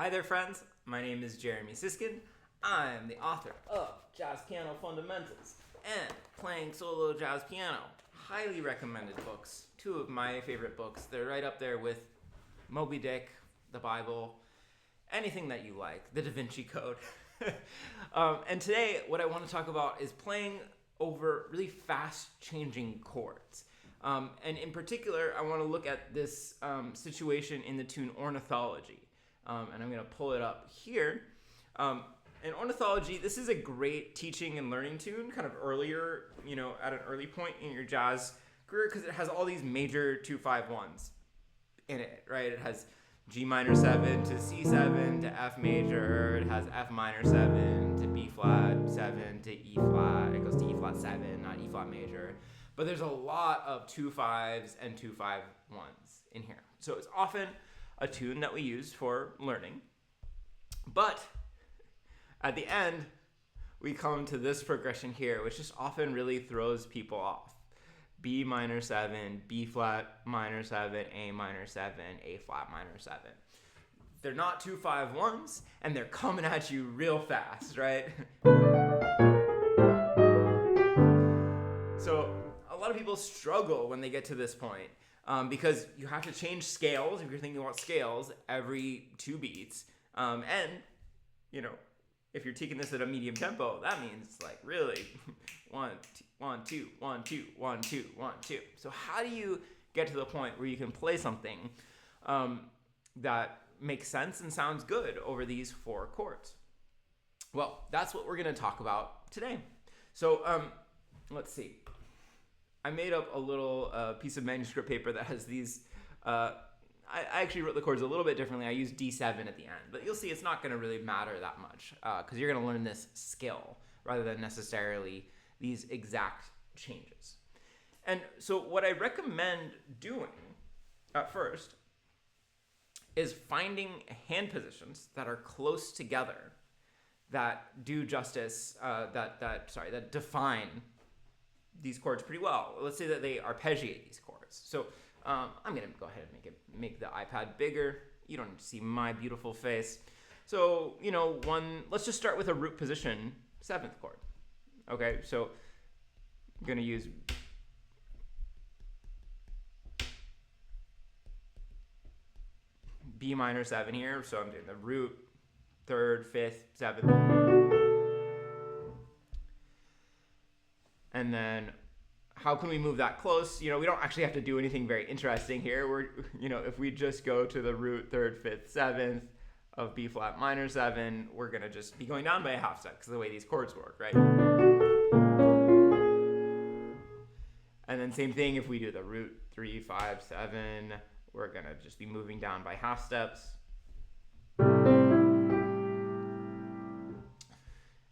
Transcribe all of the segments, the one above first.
Hi there, friends. My name is Jeremy Siskind. I'm the author of Jazz Piano Fundamentals and Playing Solo Jazz Piano. Highly recommended books. Two of my favorite books. They're right up there with Moby Dick, the Bible, anything that you like, the Da Vinci Code. And today, what I want to talk about is playing over really fast-changing chords. And in particular, I want to look at this situation in the tune Ornithology. And I'm going to pull it up here. In Ornithology, this is a great teaching and learning tune, kind of earlier, at an early point in your jazz career, because it has all these major 2-5-1s in it, right? It has G minor 7 to C7 to F major. It has F minor 7 to B flat 7 to E flat. It goes to E flat 7, not E flat major. But there's a lot of 2-5s and 2-5-1s in here. So it's often a tune that we use for learning. But at the end, we come to this progression here, which just often really throws people off. B minor 7, B flat minor 7, A minor 7, A flat minor 7. They're not 2-5-1s, and they're coming at you real fast, right? So a lot of people struggle when they get to this point. Because you have to change scales if you're thinking about scales every 2 beats. And, if you're taking this at a medium tempo, that means really 1, 2, 1, 2, 1, 2, 1, 2. So how do you get to the point where you can play something that makes sense and sounds good over these 4 chords? Well, that's what we're going to talk about today. So let's see. I made up a little piece of manuscript paper that has these. I actually wrote the chords a little bit differently. I used D7 at the end, but you'll see it's not going to really matter that much because you're going to learn this skill rather than necessarily these exact changes. And so what I recommend doing at first is finding hand positions that are close together that do justice, that define these chords pretty well. Let's say that they arpeggiate these chords. So I'm going to go ahead and make the iPad bigger. You don't need to see my beautiful face. So, let's just start with a root position 7th chord. Okay, so I'm going to use B minor 7 here. So I'm doing the root, 3rd, 5th, 7th. And then how can we move that close? We don't actually have to do anything very interesting here. If we just go to the root, 3rd, 5th, 7th of B flat minor 7, we're going to just be going down by a half step because of the way these chords work, right? And then same thing if we do the root, 3, 5, 7, we're going to just be moving down by half steps.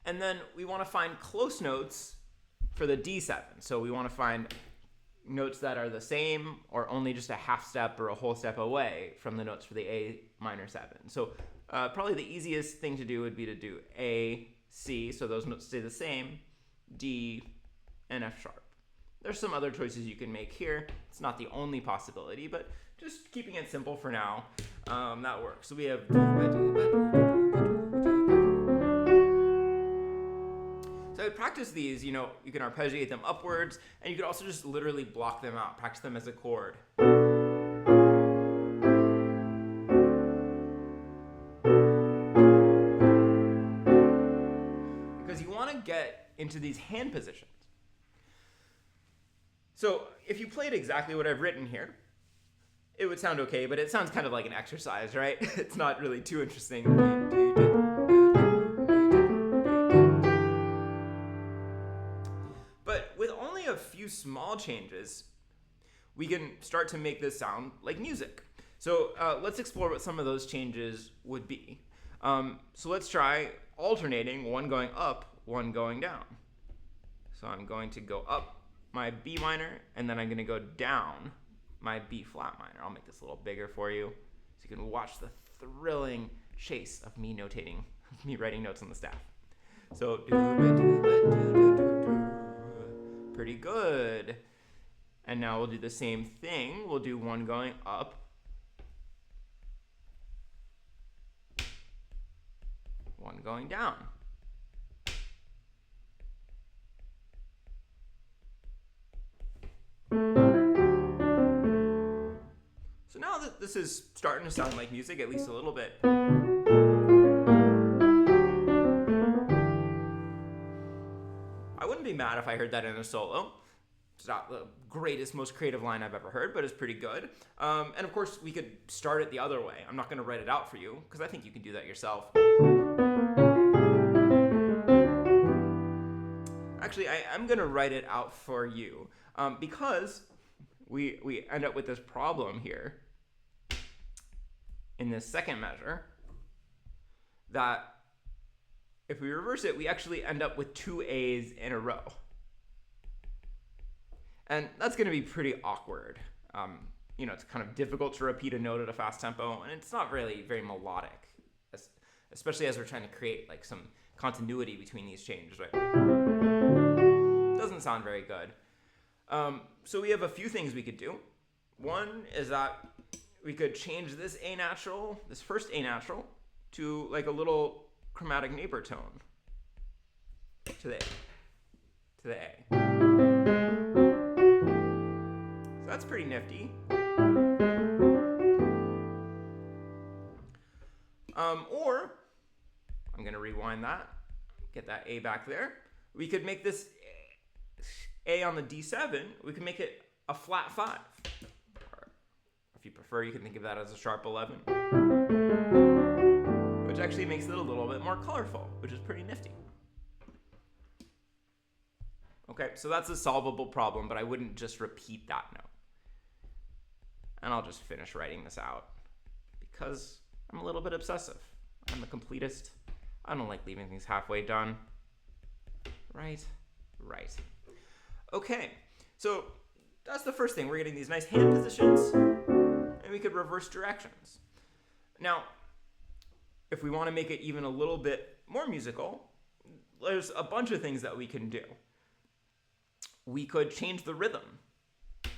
And then we want to find close notes for the D7. So we want to find notes that are the same or only just a half step or a whole step away from the notes for the A minor 7. So probably the easiest thing to do would be to do A, C, so those notes stay the same, D, and F sharp. There's some other choices you can make here. It's not the only possibility, but just keeping it simple for now, that works. So we have So I would practice these, you can arpeggiate them upwards, and you could also just literally block them out, practice them as a chord. Because you want to get into these hand positions. So if you played exactly what I've written here, it would sound okay, but it sounds kind of like an exercise, right? It's not really too interesting. A few small changes, we can start to make this sound like music. So let's explore what some of those changes would be. So let's try alternating, one going up, one going down. So I'm going to go up my B minor, and then I'm going to go down my B flat minor. I'll make this a little bigger for you so you can watch the thrilling chase of me notating, me writing notes on the staff. So pretty good. And now we'll do the same thing. We'll do one going up going down. So now that this is starting to sound like music, at least a little bit. I wouldn't be mad if I heard that in a solo. It's not the greatest, most creative line I've ever heard, but it's pretty good. And of course, we could start it the other way. I'm not going to write it out for you, because I think you can do that yourself. Actually, I'm going to write it out for you, because we end up with this problem here in this second measure, that if we reverse it, we actually end up with two A's in a row. And that's going to be pretty awkward. It's kind of difficult to repeat a note at a fast tempo, and it's not really very melodic, especially as we're trying to create like some continuity between these changes, right? Doesn't sound very good. So we have a few things we could do. One is that we could change this A natural, this first A natural, to like a little chromatic neighbor tone to the A. So that's pretty nifty. Or I'm going to rewind that, get that A back there. We could make this A on the D7, we can make it a flat 5. Or if you prefer, you can think of that as a sharp 11. Which actually makes it a little bit more colorful, which is pretty nifty. Okay, so that's a solvable problem, but I wouldn't just repeat that note. And I'll just finish writing this out, because I'm a little bit obsessive. I'm a completist. I don't like leaving things halfway done. Right. Okay, so that's the first thing. We're getting these nice hand positions, and we could reverse directions. Now, if we want to make it even a little bit more musical, there's a bunch of things that we can do. We could change the rhythm.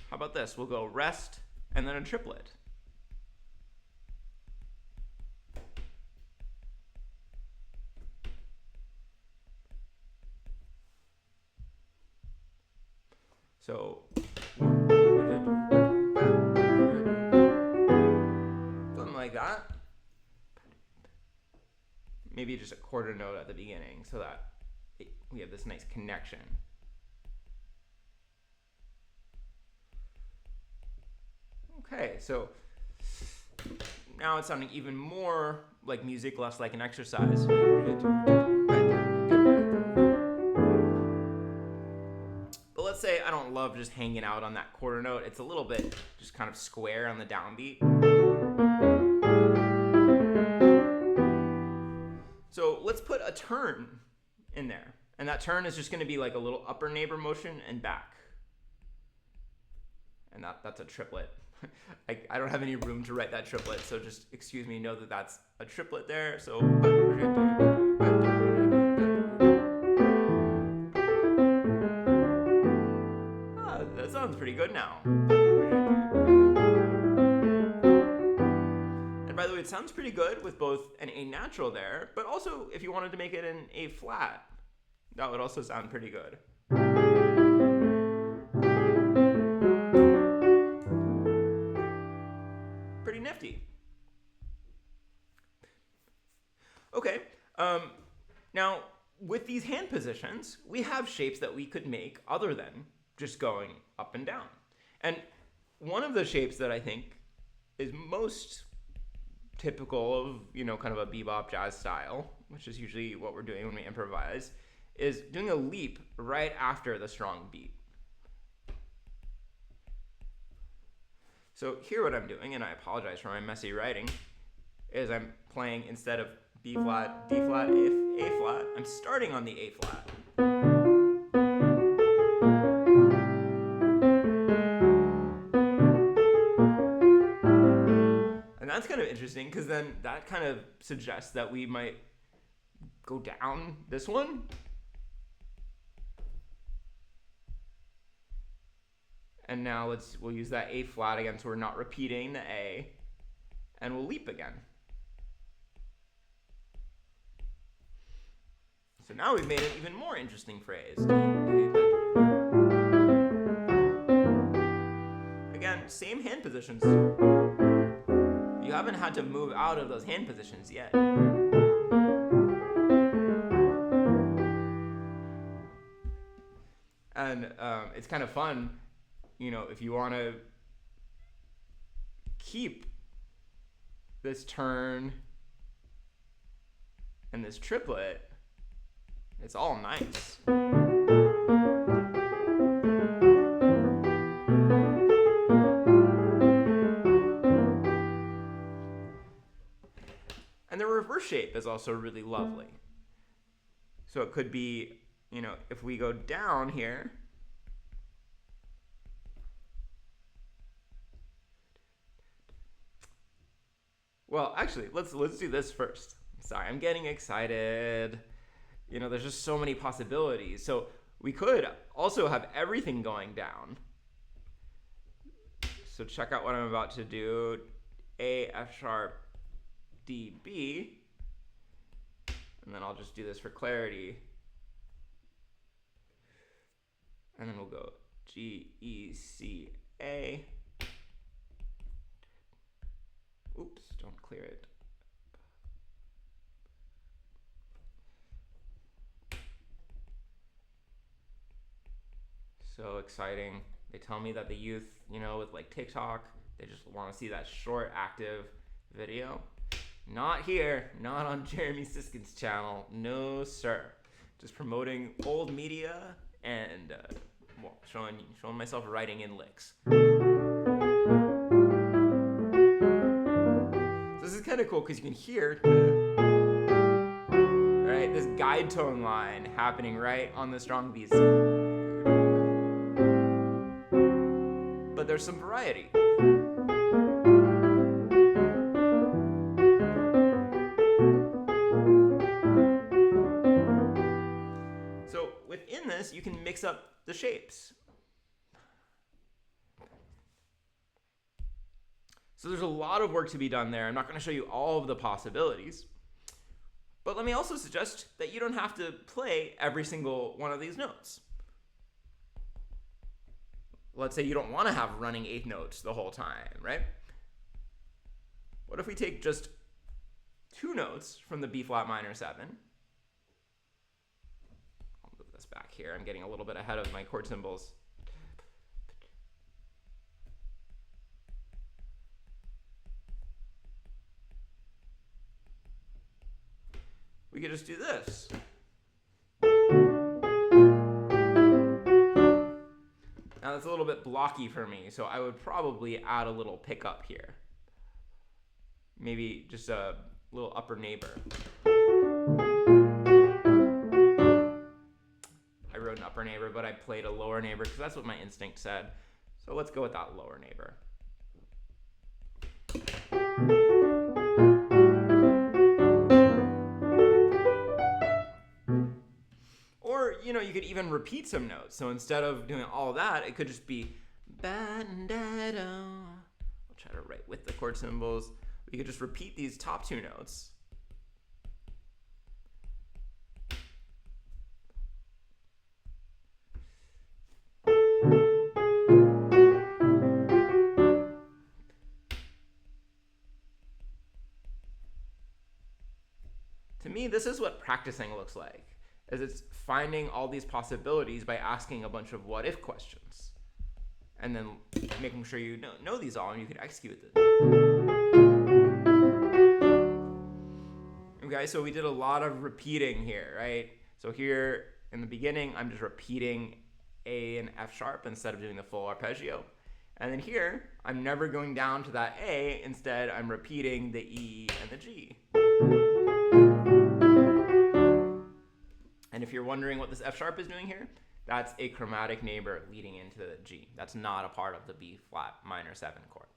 How about this? We'll go rest and then a triplet. So something like that. Maybe just a quarter note at the beginning so that we have this nice connection. Okay, so now it's sounding even more like music, less like an exercise. But let's say I don't love just hanging out on that quarter note. It's a little bit just kind of square on the downbeat. So let's put a turn in there. And that turn is just going to be like a little upper neighbor motion and back. And that's a triplet. I don't have any room to write that triplet, so just excuse me, know that that's a triplet there. So that sounds pretty good now. And by the way, it sounds pretty good with both an A natural there, but also if you wanted to make it an A flat, that would also sound pretty good. Pretty nifty. Okay, now with these hand positions, we have shapes that we could make other than just going up and down. And one of the shapes that I think is most typical of, kind of a bebop jazz style, which is usually what we're doing when we improvise, is doing a leap right after the strong beat. So here what I'm doing, and I apologize for my messy writing, is I'm playing instead of B flat, D flat, A flat, I'm starting on the A flat. And that's kind of interesting because then that kind of suggests that we might go down this one. And now we'll use that A flat again, so we're not repeating the A, and we'll leap again. So now we've made an even more interesting phrase. Again, same hand positions. You haven't had to move out of those hand positions yet. And it's kind of fun, if you want to keep this turn and this triplet, it's all nice. And the reverse shape is also really lovely. So it could be, if we go down here, well, actually, let's do this first. Sorry, I'm getting excited. There's just so many possibilities. So we could also have everything going down. So check out what I'm about to do. A, F sharp, D, B. And then I'll just do this for clarity. And then we'll go G, E, C, A. Oops, don't clear it. So exciting. They tell me that the youth, with like TikTok, they just want to see that short, active video. Not here, not on Jeremy Siskind's channel. No, sir. Just promoting old media and showing myself writing in licks. This is kind of cool because you can hear, right, this guide tone line happening right on the strong B's. But there's some variety. So within this, you can mix up the shapes. So there's a lot of work to be done there. I'm not going to show you all of the possibilities. But let me also suggest that you don't have to play every single one of these notes. Let's say you don't want to have running eighth notes the whole time, right? What if we take just 2 notes from the B flat minor 7? I'll move this back here. I'm getting a little bit ahead of my chord symbols. We could just do this. Now that's a little bit blocky for me, so I would probably add a little pickup here. Maybe just a little upper neighbor. I wrote an upper neighbor, but I played a lower neighbor because that's what my instinct said. So let's go with that lower neighbor. Or, you could even repeat some notes. So instead of doing all that, it could just be ba-da-da. I'll try to write with the chord symbols. We could just repeat these top 2 notes. To me, this is what practicing looks like. Is it's finding all these possibilities by asking a bunch of what-if questions. And then making sure you know these all and you can execute them. Okay, so we did a lot of repeating here, right? So here in the beginning, I'm just repeating A and F sharp instead of doing the full arpeggio. And then here, I'm never going down to that A. Instead, I'm repeating the E and the G. And if you're wondering what this F sharp is doing here, that's a chromatic neighbor leading into the G. That's not a part of the B flat minor 7 chord.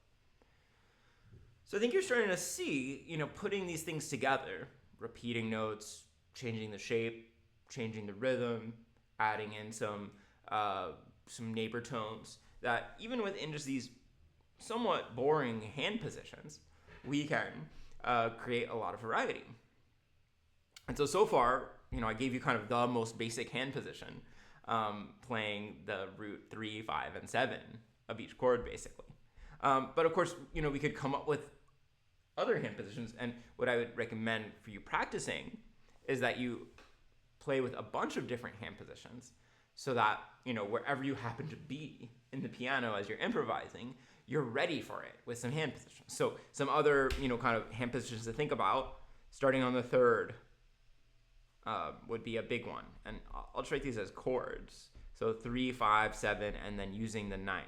So I think you're starting to see, putting these things together, repeating notes, changing the shape, changing the rhythm, adding in some neighbor tones, that even within just these somewhat boring hand positions, we can create a lot of variety. And so far, I gave you kind of the most basic hand position, playing the root 3, 5, and 7 of each chord, basically. But of course, we could come up with other hand positions, and what I would recommend for you practicing is that you play with a bunch of different hand positions so that, wherever you happen to be in the piano as you're improvising, you're ready for it with some hand positions. So some other, kind of hand positions to think about, starting on the third, would be a big one. And I'll just write these as chords. So 3, 5, 7, and then using the ninth.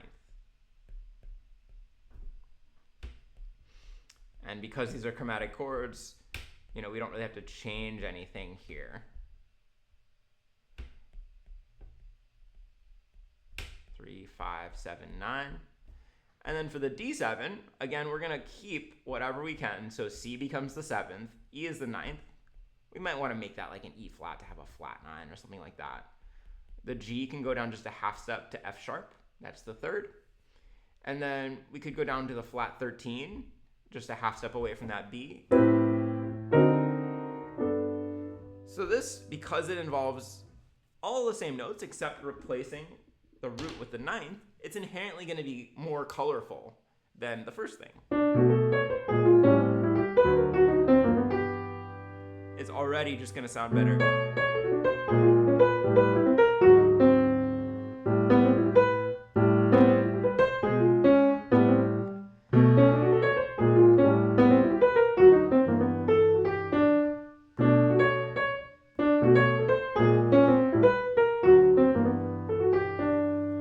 And because these are chromatic chords, we don't really have to change anything here. 3, 5, 7, 9. And then for the D7, again, we're going to keep whatever we can. So C becomes the 7th, E is the 9th. We might want to make that like an E flat to have a flat 9 or something like that. The G can go down just a half step to F sharp. That's the 3rd. And then we could go down to the flat 13, just a half step away from that B. So this, because it involves all the same notes except replacing the root with the 9th, it's inherently going to be more colorful than the first thing. It's already just going to sound better.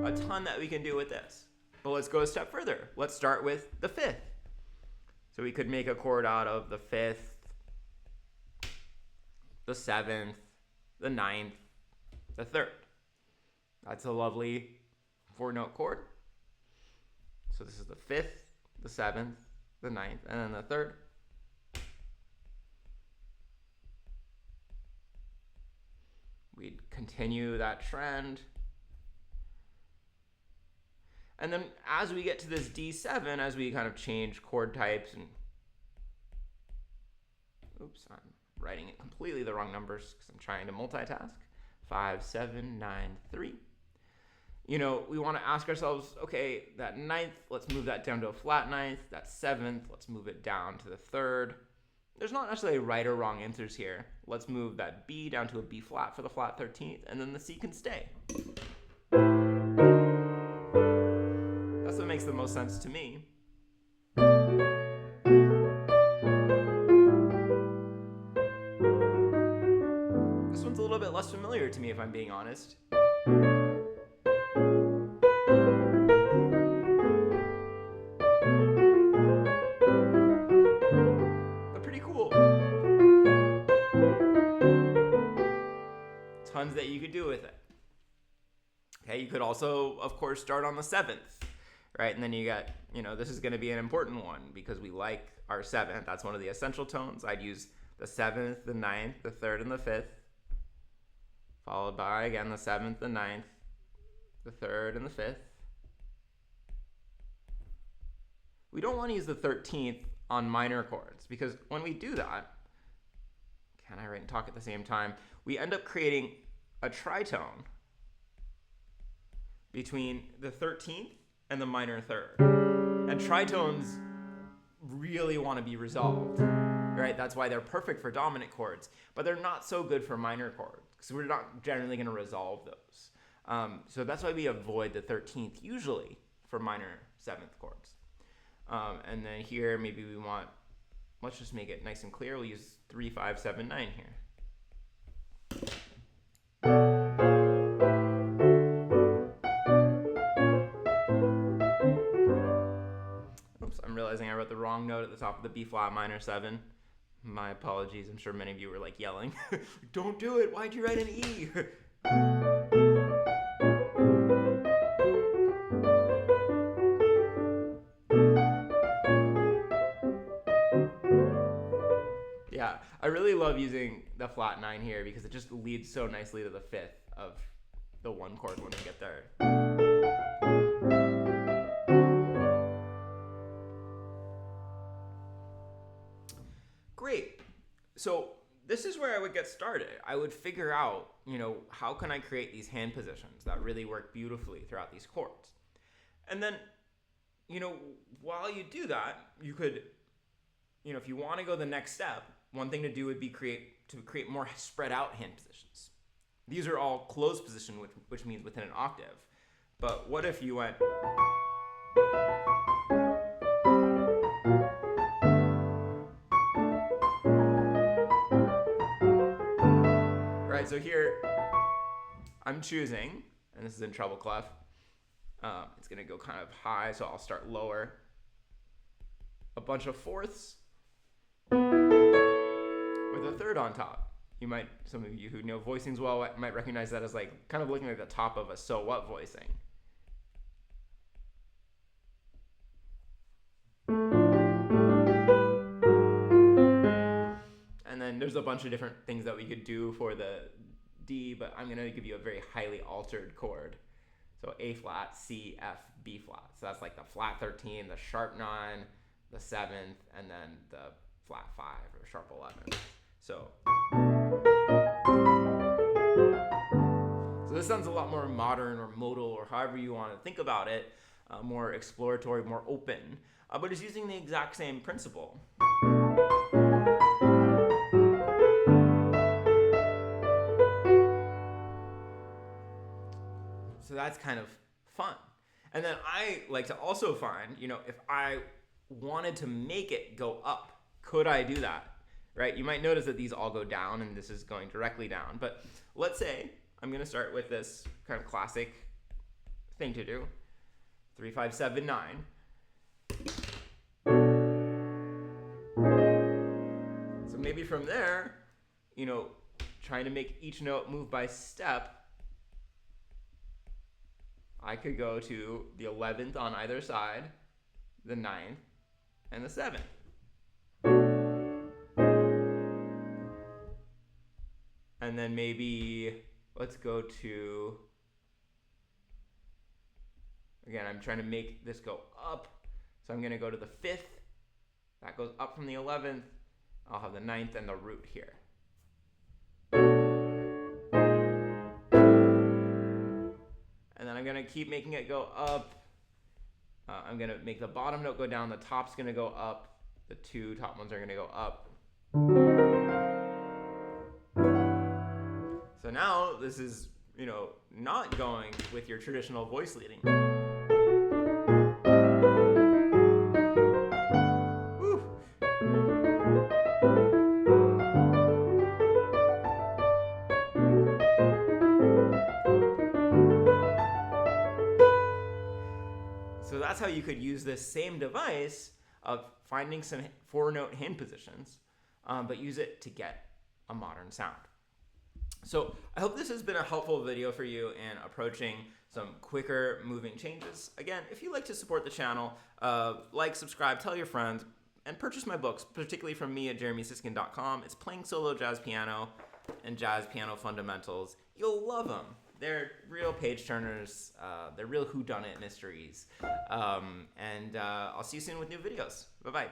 A ton that we can do with this. But let's go a step further. Let's start with the 5th. So we could make a chord out of the 5th, the 7th, the 9th, the 3rd. That's a lovely 4-note chord. So this is the 5th, the 7th, the 9th, and then the 3rd. We'd continue that trend. And then as we get to this D7, as we kind of change chord types and... Oops, I'm writing it completely the wrong numbers because I'm trying to multitask. 5, 7, 9, 3. We want to ask ourselves, okay, that 9th, let's move that down to a flat 9th. That 7th, let's move it down to the 3rd. There's not necessarily right or wrong answers here. Let's move that B down to a B flat for the flat 13th, and then the C can stay. That's what makes the most sense to me. This one's a little bit less familiar to me, if I'm being honest. But pretty cool. Tons that you could do with it. Okay, you could also, of course, start on the 7th. Right, and then you got, this is going to be an important one because we like our 7th. That's one of the essential tones. I'd use the 7th, the 9th, the 3rd, and the 5th. Followed by, again, the 7th, the 9th, the 3rd, and the 5th. We don't want to use the 13th on minor chords because when we do that, can I write and talk at the same time? We end up creating a tritone between the 13th and the minor 3rd. And tritones really want to be resolved, right? That's why they're perfect for dominant chords, but they're not so good for minor chords because we're not generally going to resolve those. So that's why we avoid the 13th usually for minor 7th chords. And then here, maybe we want, let's just make it nice and clear. We'll use 3, 5, 7, 9 here. I'm realizing I wrote the wrong note at the top of the B flat minor 7. My apologies. I'm sure many of you were like yelling, don't do it. Why'd you write an E? Yeah, I really love using the flat 9 here because it just leads so nicely to the 5th of the 1 chord when we get there. Great. So this is where I would get started. I would figure out, how can I create these hand positions that really work beautifully throughout these chords? And then, while you do that, you could, if you want to go the next step, one thing to do would be create more spread out hand positions. These are all closed position, which means within an octave. But what if you went... Right, so here I'm choosing, and this is in treble clef. It's going to go kind of high, so I'll start lower. A bunch of fourths with a third on top. Some of you who know voicings well might recognize that as like kind of looking like the top of a so what voicing. And then there's a bunch of different things that we could do for the D, but I'm going to give you a very highly altered chord. So A flat, C, F, B flat. So that's like the flat 13, the sharp 9, the 7th, and then the flat 5 or sharp 11. So this sounds a lot more modern or modal or however you want to think about it, more exploratory, more open, but it's using the exact same principle. So that's kind of fun. And then I like to also find, if I wanted to make it go up, could I do that? Right? You might notice that these all go down and this is going directly down. But let's say I'm going to start with this kind of classic thing to do. 3, 5, 7, 9. So maybe from there, trying to make each note move by step, I could go to the 11th on either side, the 9th, and the 7th. And then maybe let's go to, again, I'm trying to make this go up. So I'm going to go to the 5th. That goes up from the 11th. I'll have the 9th and the root here. And then I'm going to keep making it go up. I'm going to make the bottom note go down. The top's going to go up. The 2 top ones are going to go up. So now this is, not going with your traditional voice leading. Woo. So that's how you could use this same device of finding some 4-note hand positions, but use it to get a modern sound. So I hope this has been a helpful video for you in approaching some quicker moving changes. Again, if you'd like to support the channel, like, subscribe, tell your friends, and purchase my books, particularly from me at jeremysiskind.com. It's Playing Solo Jazz Piano and Jazz Piano Fundamentals. You'll love them. They're real page turners. They're real whodunit mysteries. And I'll see you soon with new videos. Bye-bye.